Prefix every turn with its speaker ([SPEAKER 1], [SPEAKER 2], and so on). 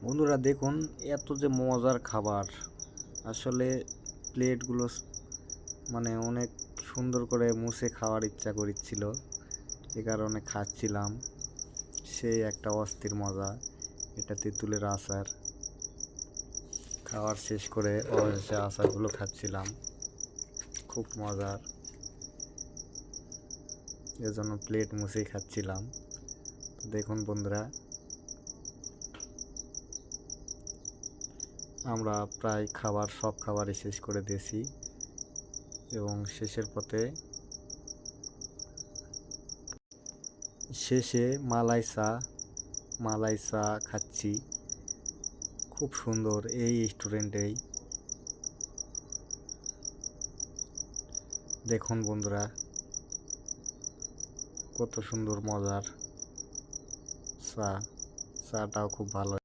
[SPEAKER 1] বন্ধুরা দেখুন, এত যে মজার খাবার, আসলে প্লেটগুলো মানে অনেক সুন্দর করে মুছে খাওয়ার ইচ্ছা করছিল, এ কারণে খাচ্ছিলাম। সেই একটা অস্থির মজা। এটা তেঁতুলের আচার। খাওয়ার শেষ করে অবশেষে আচারগুলো খাচ্ছিলাম, খুব মজার। এজন্য প্লেট মুছেই খাচ্ছিলাম। দেখুন বন্ধুরা, আমরা প্রায় সব খাবারই শেষ করে দিয়েছি এবং শেষে মালাই চা খাচ্ছি, খুব সুন্দর এই রেস্টুরেন্টেই। দেখুন বন্ধুরা, কত সুন্দর মজার চা। চাটাও খুব ভালো।